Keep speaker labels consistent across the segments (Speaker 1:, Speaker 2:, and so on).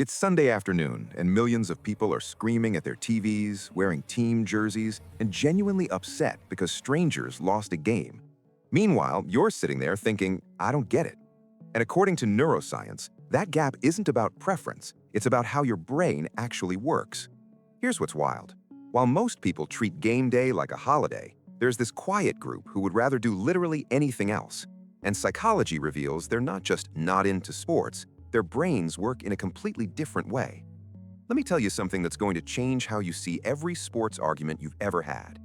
Speaker 1: It's Sunday afternoon, and millions of people are screaming at their TVs, wearing team jerseys, and genuinely upset because strangers lost a game. Meanwhile, you're sitting there thinking, I don't get it. And according to Neuroscience, that gap isn't about preference, it's about how your brain actually works. Here's what's wild. While most people treat game day like a holiday, there's this quiet group who would rather do literally anything else. And psychology reveals they're not just not into sports, their brains work in a completely different way. Let me tell you something that's going to change how you see every sports argument you've ever had.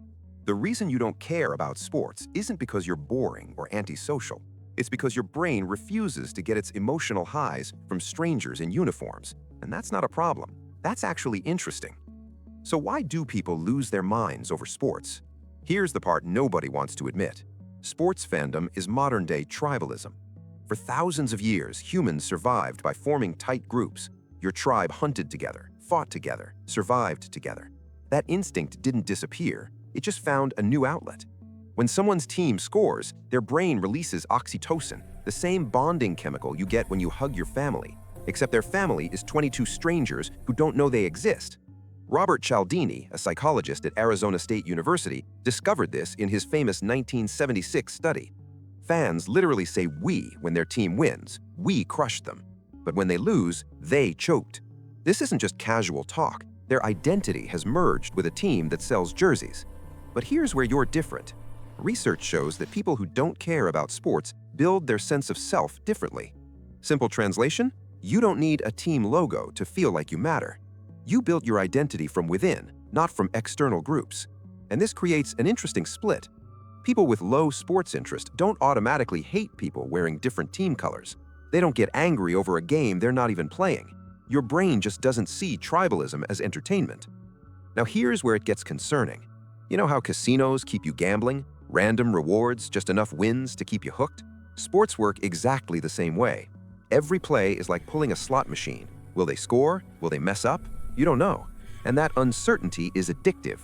Speaker 1: The reason you don't care about sports isn't because you're boring or antisocial. It's because your brain refuses to get its emotional highs from strangers in uniforms. And that's not a problem. That's actually interesting. So why do people lose their minds over sports? Here's the part nobody wants to admit. Sports fandom is modern-day tribalism. For thousands of years, humans survived by forming tight groups. Your tribe hunted together, fought together, survived together. That instinct didn't disappear, it just found a new outlet. When someone's team scores, their brain releases oxytocin, the same bonding chemical you get when you hug your family, except their family is 22 strangers who don't know they exist. Robert Cialdini, a psychologist at Arizona State University, discovered this in his famous 1976 study. Fans literally say "we" when their team wins. We crushed them. But when they lose, they choked. This isn't just casual talk. Their identity has merged with a team that sells jerseys. But here's where you're different. Research shows that people who don't care about sports build their sense of self differently. Simple translation? You don't need a team logo to feel like you matter. You built your identity from within, not from external groups. And this creates an interesting split. People with low sports interest don't automatically hate people wearing different team colors. They don't get angry over a game they're not even playing. Your brain just doesn't see tribalism as entertainment. Now here's where it gets concerning. You know how casinos keep you gambling? Random rewards, just enough wins to keep you hooked? Sports work exactly the same way. Every play is like pulling a slot machine. Will they score? Will they mess up? You don't know. And that uncertainty is addictive.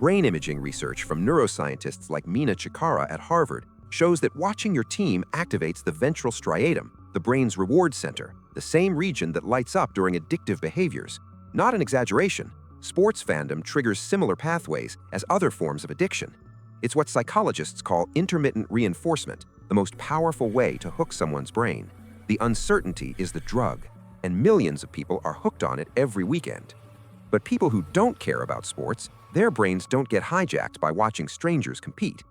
Speaker 1: Brain imaging research from neuroscientists like Mina Chikara at Harvard shows that watching your team activates the ventral striatum, the brain's reward center, the same region that lights up during addictive behaviors. Not an exaggeration. Sports fandom triggers similar pathways as other forms of addiction. It's what psychologists call intermittent reinforcement, the most powerful way to hook someone's brain. The uncertainty is the drug, and millions of people are hooked on it every weekend. But people who don't care about sports, their brains don't get hijacked by watching strangers compete.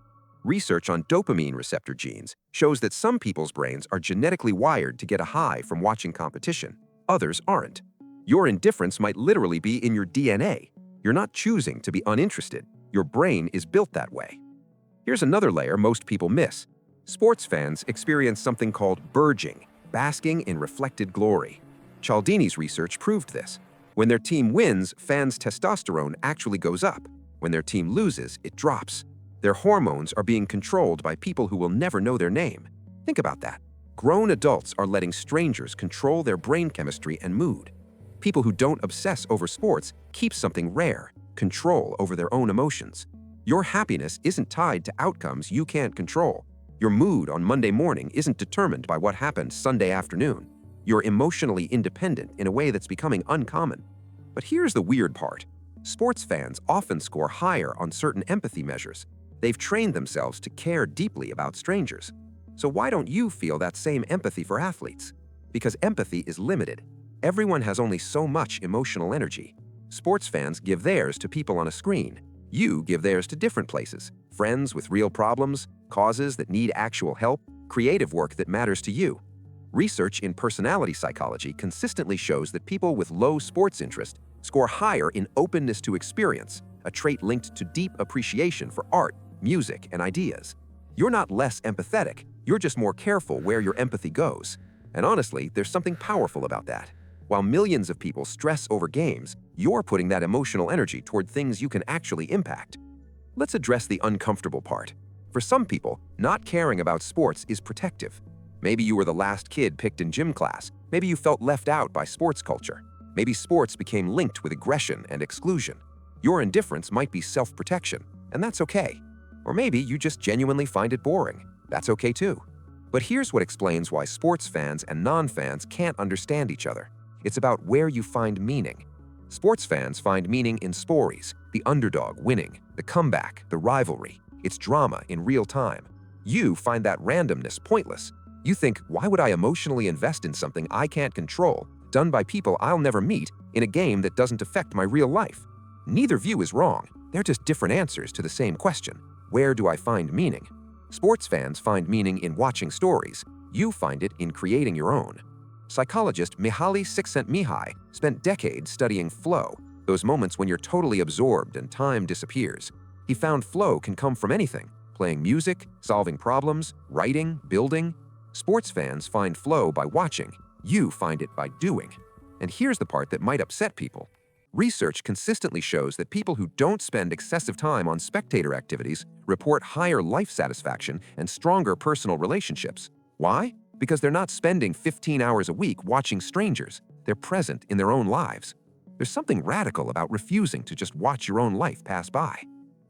Speaker 1: Research on dopamine receptor genes shows that some people's brains are genetically wired to get a high from watching competition. Others aren't. Your indifference might literally be in your DNA. You're not choosing to be uninterested. Your brain is built that way. Here's another layer most people miss. Sports fans experience something called burgeoning, basking in reflected glory. Cialdini's research proved this. When their team wins, fans' testosterone actually goes up. When their team loses, it drops. Their hormones are being controlled by people who will never know their name. Think about that. Grown adults are letting strangers control their brain chemistry and mood. People who don't obsess over sports keep something rare, control over their own emotions. Your happiness isn't tied to outcomes you can't control. Your mood on Monday morning isn't determined by what happened Sunday afternoon. You're emotionally independent in a way that's becoming uncommon. But here's the weird part. Sports fans often score higher on certain empathy measures. They've trained themselves to care deeply about strangers. So why don't you feel that same empathy for athletes? Because empathy is limited. Everyone has only so much emotional energy. Sports fans give theirs to people on a screen. You give theirs to different places. Friends with real problems, causes that need actual help, creative work that matters to you. Research in personality psychology consistently shows that people with low sports interest score higher in openness to experience, a trait linked to deep appreciation for art, music, and ideas. You're not less empathetic, you're just more careful where your empathy goes. And honestly, there's something powerful about that. While millions of people stress over games, you're putting that emotional energy toward things you can actually impact. Let's address the uncomfortable part. For some people, not caring about sports is protective. Maybe you were the last kid picked in gym class. Maybe you felt left out by sports culture. Maybe sports became linked with aggression and exclusion. Your indifference might be self-protection, and that's okay. Or maybe you just genuinely find it boring. That's okay too. But here's what explains why sports fans and non-fans can't understand each other.
Speaker 2: It's about where you find meaning. Sports fans find meaning in stories, the underdog winning, the comeback, the rivalry. It's drama in real time. You find that randomness pointless. You think, why would I emotionally invest in something I can't control, done by people I'll never meet, in a game that doesn't affect my real life? Neither view is wrong. They're just different answers to the same question. Where do I find meaning? Sports fans find meaning in watching stories. You find it in creating your own. Psychologist Mihaly Csikszentmihalyi spent decades studying flow, those moments when you're totally absorbed and time disappears. He found flow can come from anything: playing music, solving problems, writing, building. Sports fans find flow by watching. You find it by doing. And here's the part that might upset people. Research consistently shows that people who don't spend excessive time on spectator activities report higher life satisfaction and stronger personal relationships. Why? Because they're not spending 15 hours a week watching strangers. They're present in their own lives. There's something radical about refusing to just watch your own life pass by.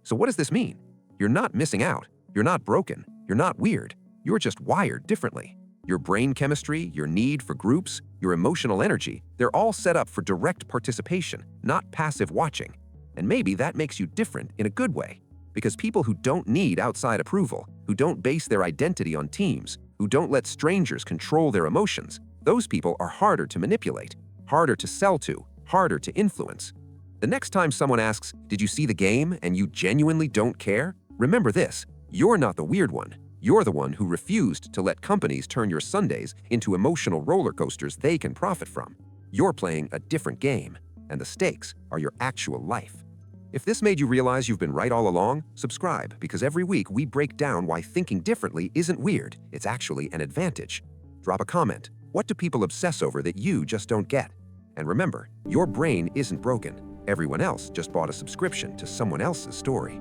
Speaker 2: So what does this mean? You're not missing out. You're not broken. You're not weird. You're just wired differently. Your brain chemistry, your need for groups, your emotional energy, they're all set up for direct participation, not passive watching. And maybe that makes you different in a good way. Because people who don't need outside approval, who don't base their identity on teams, who don't let strangers control their emotions, those people are harder to manipulate, harder to sell to, harder to influence. The next time someone asks, "Did you see the game?" and you genuinely don't care, remember this: you're not the weird one. You're the one who refused to let companies turn your Sundays into emotional roller coasters they can profit from. You're playing a different game, and the stakes are your actual life. If this made you realize you've been right all along, subscribe, because every week we break down why thinking differently isn't weird, it's actually an advantage. Drop a comment. What do people obsess over that you just don't get? And remember, your brain isn't broken. Everyone else just bought a subscription to someone else's story.